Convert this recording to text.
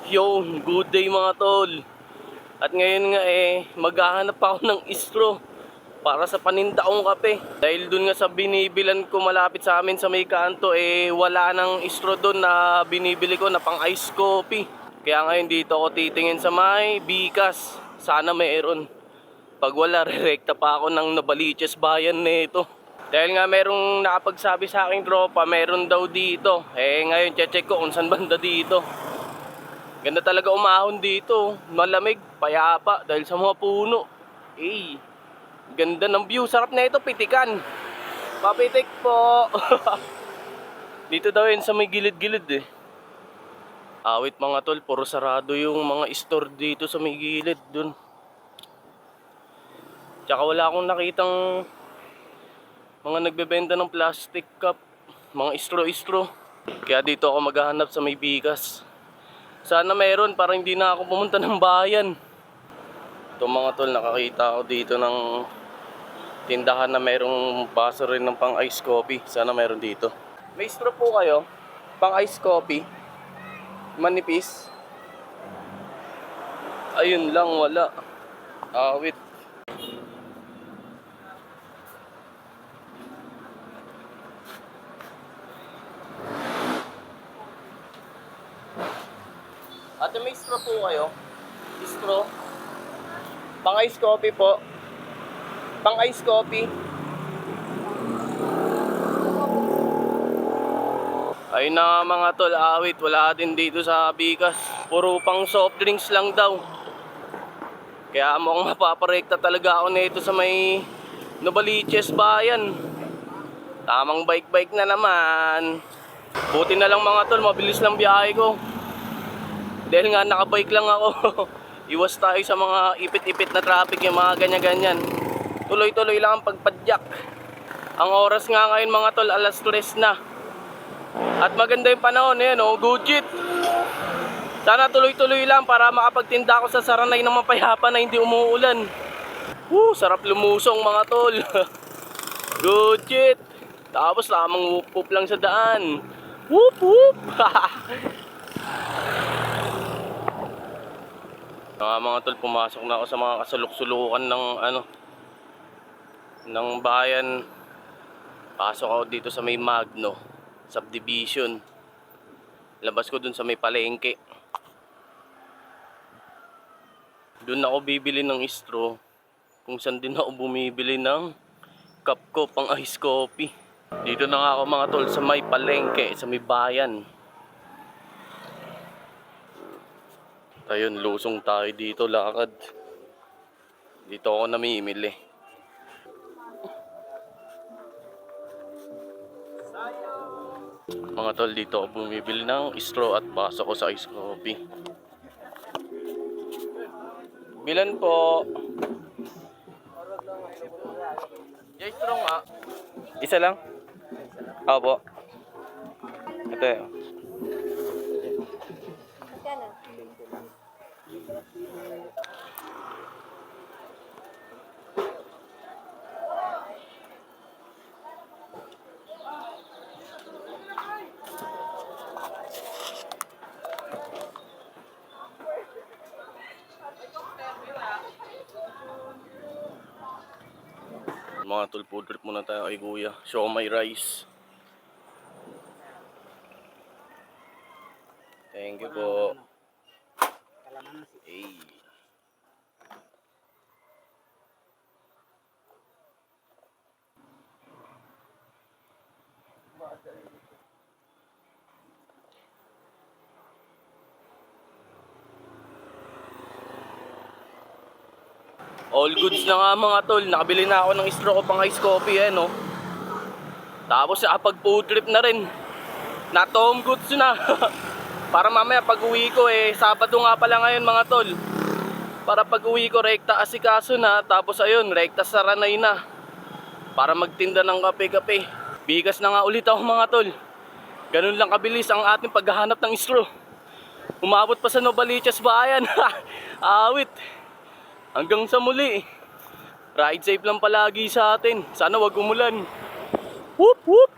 Yo, good day mga tol. At ngayon nga maghahanap ako ng istro para sa panindaong kape. Dahil dun nga sa binibilan ko malapit sa amin sa may kanto wala nang istro dun na binibili ko na pang ice coffee. Kaya ngayon dito ako titingin sa may Bikas. Sana mayroon. Pag wala, rerekta pa ako ng Novaliches bayan nito. Dahil nga merong nakapagsabi sa aking tropa, meron daw dito. Ngayon check ko kung saan banda dito. Ganda talaga umahon dito. Malamig, payapa dahil sa mga puno. Ganda ng view. Sarap na ito, pitikan. Papitik po. Dito daw yun sa may gilid-gilid Awit mga tol, puro sarado yung mga store dito sa may gilid dun. Tsaka wala akong nakitang mga nagbebenta ng plastic cup, mga istro-istro. Kaya dito ako maghahanap sa may Bikas. Sana meron para hindi na ako pumunta ng bayan. Ito mga tol, nakakita ako dito ng tindahan na merong baso rin ng pang ice coffee. Sana meron dito. May straw po kayo? Pang ice coffee? Manipis? Ayun lang, wala. Awit. Ate, may straw po kayo? Straw? Pang ice coffee po. Pang ice coffee. Ayun na mga tol, awit. Wala din dito sa Bikas. Puro pang soft drinks lang daw. Kaya mukhang mapaparekta talaga ako nito sa may Novaliches bayan. Tamang bike-bike na naman. Buti na lang mga tol, mabilis lang biyahe ko. Dahil nga nakabike lang ako. Iwas tayo sa mga ipit-ipit na traffic, yung mga ganyan-ganyan. Tuloy-tuloy lang ang pagpadyak. Ang oras nga ngayon mga tol, 3:00 na. At maganda yung panahon gujit. Sana tuloy-tuloy lang para makapagtinda ako sa Saranay ng mapayapa na hindi umuulan. Sarap lumusong mga tol. Gujit. Tapos lamang whoop-whoop lang sa daan. Whoop-whoop. Mga tol, pumasok na ako sa mga kasulok-sulukan ng bayan. Pasok ako dito sa may Magno subdivision. Labas ko dun sa may palengke. Dun ako bibili ng istro. Kung saan din ako bumibili ng cup ko pang ice coffee. Dito na nga ako mga tol sa may palengke, sa may bayan. Ayun, lusong tayo dito, lakad. Dito ako namimili. Mga tol, dito ako bumibili ng straw at baso ko sa ice coffee. Bilan po? Yung straw nga. Isa lang? Opo. Ito mga tol, food trip muna tayo kay kuya. Show my rice. Thank you po. All goods na nga mga tol. Nakabili na ako ng straw ko pang ice coffee Tapos pag food trip na rin. Na home goods na. Para mamaya pag uwi ko Sabado nga pala ngayon mga tol. Para pag uwi ko rekta asikaso na. Tapos ayun, rekta Saranay na. Para magtinda ng kape-kape. Bigas na nga ulit ako mga tol. Ganun lang kabilis ang ating paghahanap ng straw. Umabot pa sa Novaliches bayan. Awit. Hanggang sa muli. Ride safe lang palagi sa atin. Sana wag umulan. Whoop whoop.